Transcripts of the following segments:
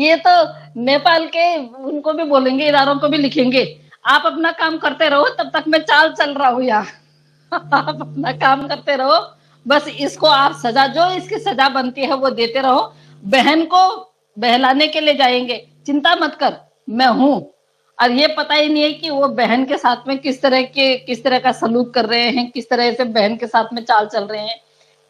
ये तो नेपाल के उनको भी बोलेंगे, इदारों को भी लिखेंगे, आप अपना काम करते रहो, तब तक मैं चाल चल रहा हूँ यहाँ। आप अपना काम करते रहो, बस इसको आप सजा, जो इसकी सजा बनती है वो देते रहो। बहन को बहलाने के लिए जाएंगे, चिंता मत कर, मैं हूं। और ये पता ही नहीं है कि वो बहन के साथ में किस तरह का सलूक कर रहे हैं, किस तरह से बहन के साथ में चाल चल रहे हैं।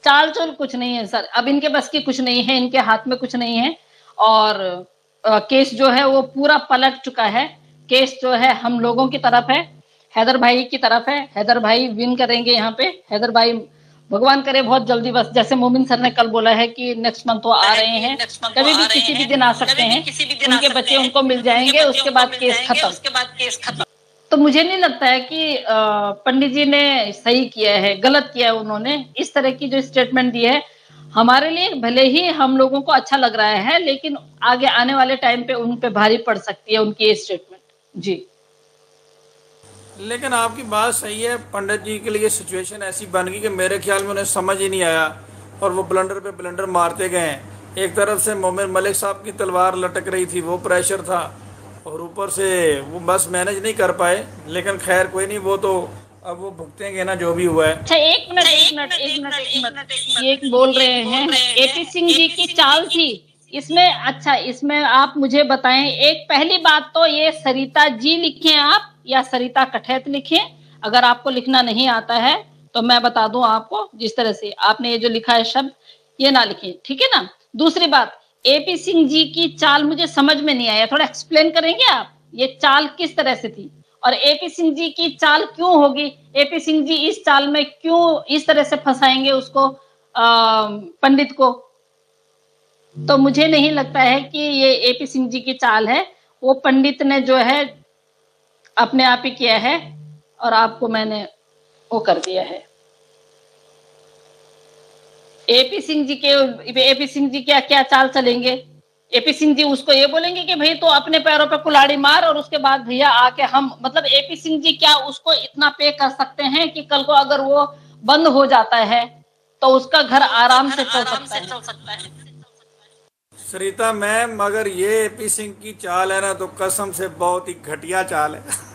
चाल चल कुछ नहीं है सर, अब इनके बस की कुछ नहीं है, इनके हाथ में कुछ नहीं है। और केस जो है वो पूरा पलट चुका है। केस जो है हम लोगों की तरफ है, हैदर भाई की तरफ है। हैदर भाई विन करेंगे यहाँ पे। हैदर भाई भगवान करे बहुत जल्दी, बस जैसे मोमिन सर ने कल बोला है कि नेक्स्ट मंथ वो आ रहे हैं, कभी भी किसी भी दिन आ सकते हैं, उनके बच्चे उनको मिल जाएंगे, उसके बाद केस खत्म। तो मुझे नहीं लगता है कि पंडित जी ने सही किया है, गलत किया है उन्होंने। इस तरह की जो स्टेटमेंट दी है, हमारे लिए भले ही हम लोगों को अच्छा लग रहा है, लेकिन आगे आने वाले टाइम पे उन पे भारी पड़ सकती है उनकी ये स्टेटमेंट। जी लेकिन आपकी बात सही है, पंडित जी के लिए सिचुएशन ऐसी बन गई कि मेरे ख्याल में उन्हें समझ ही नहीं आया और वो ब्लंडर पे ब्लंडर मारते गए। एक तरफ से मोमिन मलिक साहब की तलवार लटक रही थी, वो प्रेशर था, और ऊपर से वो बस मैनेज नहीं कर पाए। लेकिन खैर कोई नहीं, वो तो अब वो भुगतेंगे ना जो भी हुआ है। अच्छा, एक मिनट, ये बोल रहे हैं एपी सिंह जी की चाल थी इसमें। अच्छा, इसमें आप मुझे बताएं, एक पहली बात तो ये सरिता जी लिखें आप या सरिता कठैत लिखें। अगर आपको लिखना नहीं आता है तो मैं बता दूं आपको, जिस तरह से आपने ये जो लिखा है शब्द, ये ना लिखें, ठीक है ना। दूसरी बात, एपी सिंह जी की चाल मुझे समझ में नहीं आया, थोड़ा एक्सप्लेन करेंगे आप, ये चाल किस तरह से थी और एपी सिंह जी की चाल क्यों होगी। एपी सिंह जी इस चाल में क्यों इस तरह से फंसाएंगे उसको, पंडित को। तो मुझे नहीं लगता है कि ये एपी सिंह जी की चाल है, वो पंडित ने जो है अपने आप ही किया है और आपको मैंने वो कर दिया है। एपी सिंह जी क्या क्या चाल चलेंगे। एपी सिंह जी उसको ये बोलेंगे कि भाई तो अपने पैरों पे कुल्हाड़ी मार, और उसके बाद भैया आके हम, मतलब एपी सिंह जी क्या उसको इतना पे कर सकते हैं कि कल को अगर वो बंद हो जाता है तो उसका घर आराम से चल सकता है। सरिता मैम, अगर ये एपी सिंह की चाल है ना, तो कसम से बहुत ही घटिया चाल है।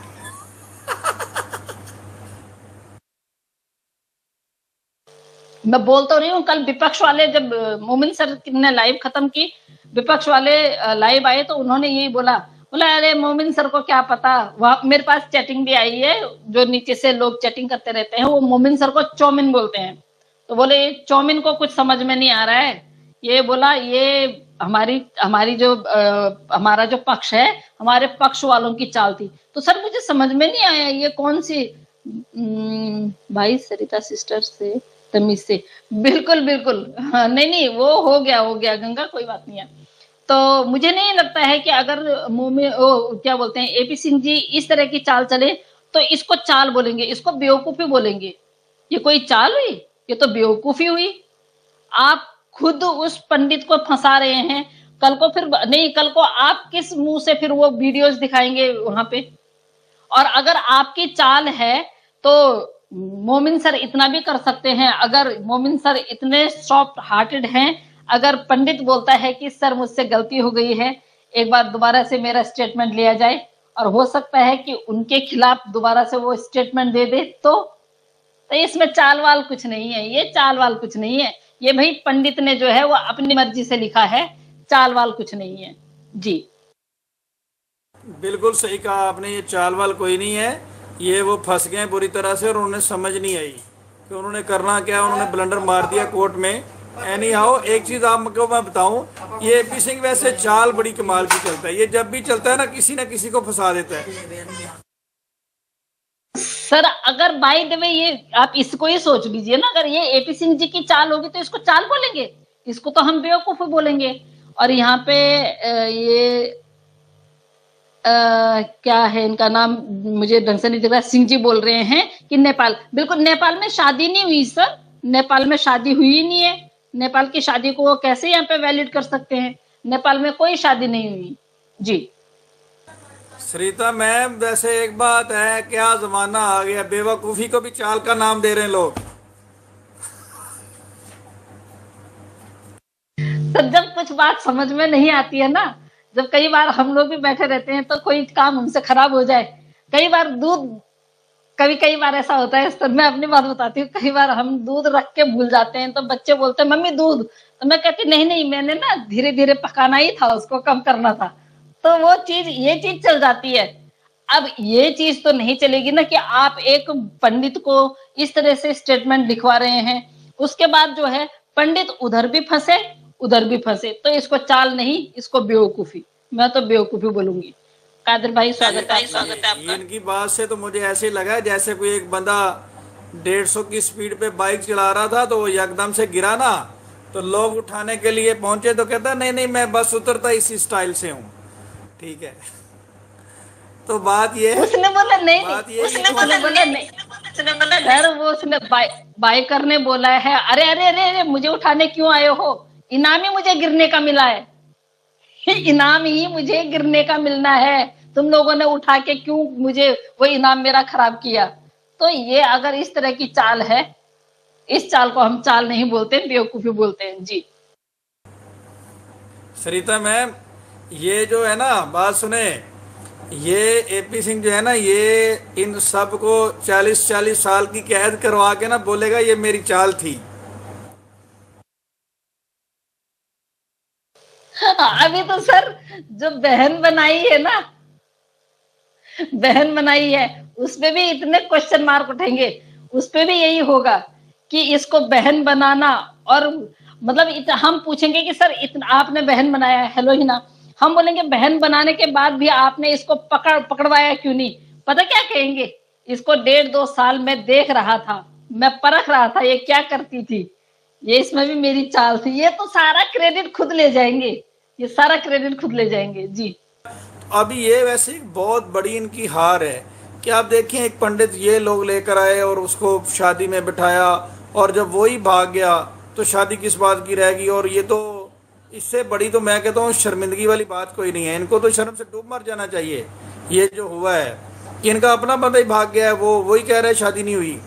मैं बोल तो रही हूँ, कल विपक्ष वाले जब मोमिन सर ने लाइव खत्म की, विपक्ष वाले लाइव आए तो उन्होंने यही बोला, अरे मोमिन सर को क्या पता। वहां मेरे पास चैटिंग भी आई है, जो नीचे से लोग चैटिंग करते रहते हैं, वो मोमिन सर को चौमिन बोलते हैं। तो बोले चौमिन को कुछ समझ में नहीं आ रहा है। ये बोला ये हमारी जो हमारा जो पक्ष है, हमारे पक्ष वालों की चाल थी। तो सर मुझे समझ में नहीं आया ये कौन सी भाई सरिता सिस्टर से तमीज से। बिल्कुल बिल्कुल, हाँ, नहीं वो हो गया गंगा, कोई बात नहीं है। तो मुझे नहीं लगता है कि अगर मुंह में वो क्या बोलते हैं एपी सिंह जी इस तरह की चाल चले तो इसको चाल बोलेंगे, इसको बेवकूफी बोलेंगे। ये कोई चाल हुई, ये तो बेवकूफी हुई। आप खुद उस पंडित को फंसा रहे हैं, कल को फिर नहीं, कल को आप किस मुंह से फिर वो वीडियोस दिखाएंगे वहां पे। और अगर आपकी चाल है तो मोमिन सर इतना भी कर सकते हैं, अगर मोमिन सर इतने सॉफ्ट हार्टेड हैं, अगर पंडित बोलता है कि सर मुझसे गलती हो गई है, एक बार दोबारा से मेरा स्टेटमेंट लिया जाए, और हो सकता है कि उनके खिलाफ दोबारा से वो स्टेटमेंट दे दे, तो इसमें चाल वाल कुछ नहीं है, ये चाल वाल कुछ नहीं है। ये भाई पंडित ने जो है वो अपनी मर्जी से लिखा है, चाल वाल कुछ नहीं है। जी बिल्कुल सही कहा आपने, ये चाल वाल कोई नहीं है। ये वो फंस गए बुरी तरह से और उन्हें समझ नहीं आई कि उन्होंने करना क्या। उन्होंने ब्लंडर मार दिया कोर्ट में। एनी हाउ, एक चीज आपको मैं बताऊं, ये एपी सिंह वैसे चाल बड़ी कमाल की चलता है। ये जब भी चलता है ना किसी को फंसा देता है। सर, अगर बाय द वे ये आप इसको ही सोच लीजिए ना, अगर ये एपी सिंह जी की चाल होगी तो इसको चाल बोलेंगे, इसको तो हम बेवकूफ बोलेंगे। और यहाँ पे ये क्या है इनका नाम, मुझे ढंग से नहीं दिख रहा, सिंह जी बोल रहे हैं कि नेपाल, बिल्कुल नेपाल में शादी नहीं हुई सर, नेपाल में शादी हुई नहीं है। नेपाल की शादी को वो कैसे यहाँ पे वैलिड कर सकते हैं, नेपाल में कोई शादी नहीं हुई। जी सरिता मैम, वैसे एक बात है, क्या जमाना आ गया, बेवकूफी को भी चाल का नाम दे रहे हैं लोग। तो जब कुछ बात समझ में नहीं आती है ना, जब कई बार हम लोग भी बैठे रहते हैं तो कोई काम हमसे खराब हो जाए, कई बार दूध, कई बार ऐसा होता है, तो मैं अपनी बात बताती हूँ, कई बार हम दूध रख के भूल जाते हैं तो बच्चे बोलते हैं मम्मी दूध, तो मैं कहती नहीं नहीं, मैंने ना धीरे धीरे पकाना ही था, उसको कम करना था। तो वो चीज, ये चीज चल जाती है। अब ये चीज तो नहीं चलेगी ना कि आप एक पंडित को इस तरह से स्टेटमेंट लिखवा रहे हैं, उसके बाद जो है पंडित उधर भी फंसे उधर भी फंसे, तो इसको चाल नहीं, इसको बेवकूफी, मैं तो बेवकूफी बोलूंगी। कादिर भाई स्वागत है आपका। इनकी बात से तो मुझे ऐसे ही लगा जैसे कोई एक बंदा 150 की स्पीड पे बाइक चला रहा था, तो वो एकदम से गिरा ना, तो लोग उठाने के लिए पहुंचे तो कहता नहीं नहीं मैं बस उतरता इसी स्टाइल से हूँ। ठीक है, तो बात ये है, उसने बोला नहीं बात नहीं, ये उसने बोला नहीं, सर वो उसने बाइकर ने बोला है, अरे अरे अरे अरे मुझे उठाने क्यों आए हो, इनाम ही मुझे गिरने का मिला है, इनाम ही मुझे गिरने का मिलना है, तुम लोगों ने उठा के क्यों मुझे वो इनाम मेरा खराब किया। तो ये अगर इस तरह की चाल है, इस चाल को हम चाल नहीं बोलते, बेवकूफी बोलते हैं जी। सरिता मैम, ये जो है ना, बात सुने, ये एपी सिंह जो है ना, ये इन सब को 40-40 साल की कैद करवा के ना बोलेगा ये मेरी चाल थी। अभी तो सर जो बहन बनाई है ना, बहन बनाई है, उसपे भी इतने क्वेश्चन मार्क उठेंगे, उसपे भी यही होगा कि इसको बहन बनाना, और मतलब हम पूछेंगे कि सर इतना आपने बहन बनाया है, हेलो ही ना, हम बोलेंगे बहन बनाने के बाद भी आपने इसको पकड़वाया क्यों नहीं, पता क्या कहेंगे, इसको 1.5-2 साल में देख रहा था, मैं परख रहा था ये क्या करती थी, ये इसमें भी मेरी चाल थी, ये तो सारा क्रेडिट खुद ले जाएंगे, ये सारा क्रेडिट खुद ले जाएंगे जी। अभी ये वैसे एक बहुत बड़ी इनकी हार है कि आप देखें, एक पंडित ये लोग लेकर आए और उसको शादी में बिठाया, और जब वही भाग गया तो शादी किस बात की रहेगी। और ये तो, इससे बड़ी तो मैं कहता हूँ शर्मिंदगी वाली बात कोई नहीं है, इनको तो शर्म से डूब मर जाना चाहिए। ये जो हुआ है कि इनका अपना बंदा ही भाग गया है, वो वही कह रहा है शादी नहीं हुई।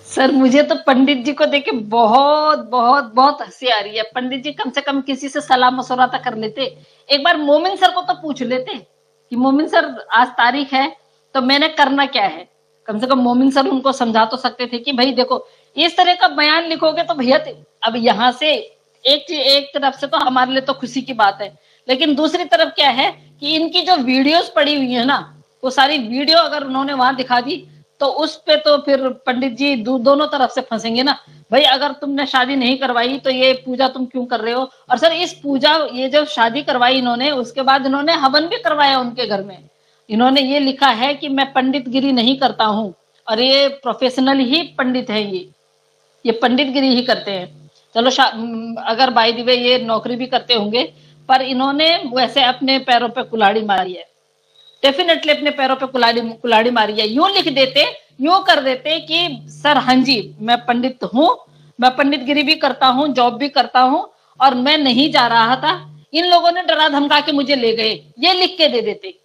सर मुझे तो पंडित जी को देख के बहुत बहुत बहुत हंसी आ रही है। पंडित जी कम से कम किसी से सलाह मशवरा तो कर लेते, एक बार मोमिन सर को तो पूछ लेते कि मोमिन सर आज तारीख है तो मैंने करना क्या है। कम से कम मोमिन सर उनको समझा तो सकते थे कि भाई देखो इस तरह का बयान लिखोगे तो भैया, अब यहाँ से एक तरफ से तो हमारे लिए तो खुशी की बात है, लेकिन दूसरी तरफ क्या है कि इनकी जो वीडियोस पड़ी हुई है ना, वो सारी वीडियो अगर उन्होंने वहां दिखा दी तो उस पे तो फिर पंडित जी दोनों तरफ से फंसेंगे ना। भाई अगर तुमने शादी नहीं करवाई तो ये पूजा तुम क्यों कर रहे हो। और सर इस पूजा, ये जब शादी करवाई इन्होंने, उसके बाद इन्होंने हवन भी करवाया उनके घर में। इन्होंने ये लिखा है कि मैं पंडित गिरी नहीं करता हूँ, और ये प्रोफेशनल ही पंडित है, ये पंडित गिरी ही करते हैं। चलो अगर बाय द वे ये नौकरी भी करते होंगे, पर इन्होंने वैसे अपने पैरों पे कुल्हाड़ी मारी है, डेफिनेटली अपने पैरों पे कुल्हाड़ी मारी है। यूं लिख देते, यूं कर देते कि सर हाँ जी मैं पंडित हूँ, मैं पंडित गिरी भी करता हूँ, जॉब भी करता हूँ, और मैं नहीं जा रहा था, इन लोगों ने डरा धमका के मुझे ले गए, ये लिख के दे देते।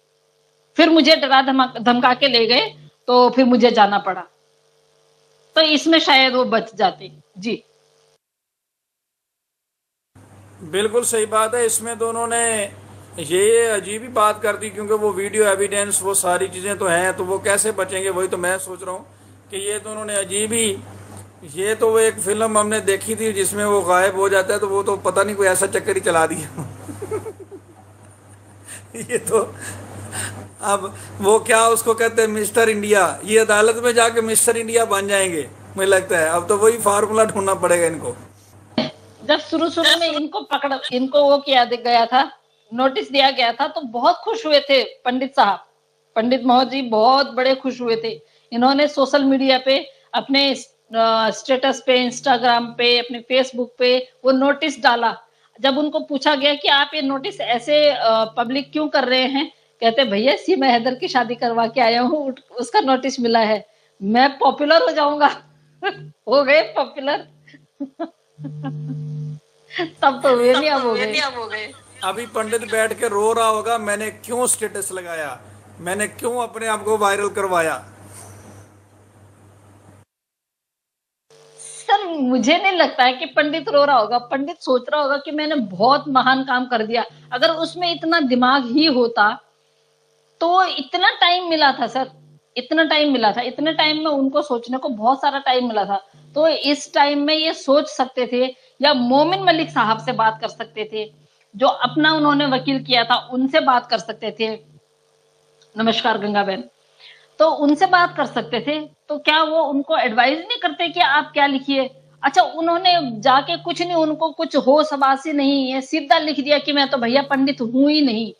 फिर मुझे डरा धमका के ले गए तो फिर मुझे जाना पड़ा, तो इसमें शायद वो बच जाते जी। बिल्कुल सही बात है। इसमें तो उन्होंने ये अजीब ही बात कर दी, क्योंकि वो वीडियो एविडेंस वो सारी चीज़ें तो हैं, तो वो कैसे बचेंगे, वही तो मैं सोच रहा हूँ कि ये तो उन्होंने अजीब ही, ये तो वो एक फिल्म हमने देखी थी जिसमें वो गायब हो जाता है, तो वो तो पता नहीं कोई ऐसा चक्कर ही चला दिया। ये तो, अब वो क्या उसको कहते हैं मिस्टर इंडिया, ये अदालत में जाके मिस्टर इंडिया बन जाएंगे मुझे लगता है। अब तो वही फार्मूला ढूंढना पड़ेगा इनको। जब शुरू शुरू में इनको वो किया गया था, नोटिस दिया गया था, तो बहुत खुश हुए थे पंडित साहब, पंडित महोदय जी बहुत बड़े खुश हुए थे। इन्होंने सोशल मीडिया पे अपने स्टेटस पे, इंस्टाग्राम पे, अपने फेसबुक पे वो नोटिस डाला। जब उनको पूछा गया कि आप ये नोटिस ऐसे पब्लिक क्यों कर रहे हैं, कहते भैया सीमा हैदर की शादी करवा के आया हूँ, उसका नोटिस मिला है, मैं पॉपुलर हो जाऊंगा। हो गए पॉपुलर। तब तो वे नहीं, अब हो गए। अभी पंडित बैठ के रो रहा होगा, मैंने क्यों स्टेटस लगाया, मैंने क्यों अपने आप को वायरल करवाया। सर मुझे नहीं लगता है कि पंडित रो रहा होगा। पंडित सोच रहा होगा कि मैंने बहुत महान काम कर दिया। अगर उसमें इतना दिमाग ही होता तो इतना टाइम मिला था सर, इतना टाइम मिला था, इतने टाइम में उनको सोचने को बहुत सारा टाइम मिला था। तो इस टाइम में ये सोच सकते थे, या मोमिन मलिक साहब से बात कर सकते थे, जो अपना उन्होंने वकील किया था, उनसे बात कर सकते थे। नमस्कार गंगा बहन। तो उनसे बात कर सकते थे। तो क्या वो उनको एडवाइस नहीं करते कि आप क्या लिखिए? अच्छा, उन्होंने जाके कुछ नहीं, उनको कुछ होश हवासी नहीं है, सीधा लिख दिया कि मैं तो भैया पंडित हूं ही नहीं।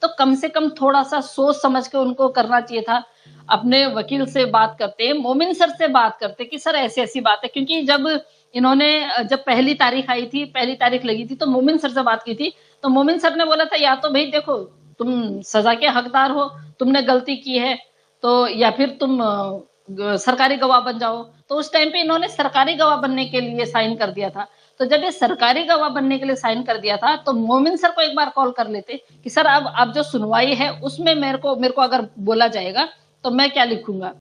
तो कम से कम थोड़ा सा सोच समझ के उनको करना चाहिए था। अपने वकील से बात करते, मोमिन सर से बात करते कि सर ऐसी ऐसी बात है। क्योंकि जब इन्होंने जब पहली तारीख आई थी, पहली तारीख लगी थी, तो मोमिन सर से बात की थी। तो मोमिन सर ने बोला था, या तो भाई देखो तुम सजा के हकदार हो, तुमने गलती की है, तो या फिर तुम सरकारी गवाह बन जाओ। तो उस टाइम पे इन्होंने सरकारी गवाह बनने के लिए साइन कर दिया था। तो जब ये सरकारी गवाह बनने के लिए साइन कर दिया था, तो मोमिन सर को एक बार कॉल कर लेते कि सर अब जो सुनवाई है उसमें मेरे को अगर बोला जाएगा तो मैं क्या लिखूंगा।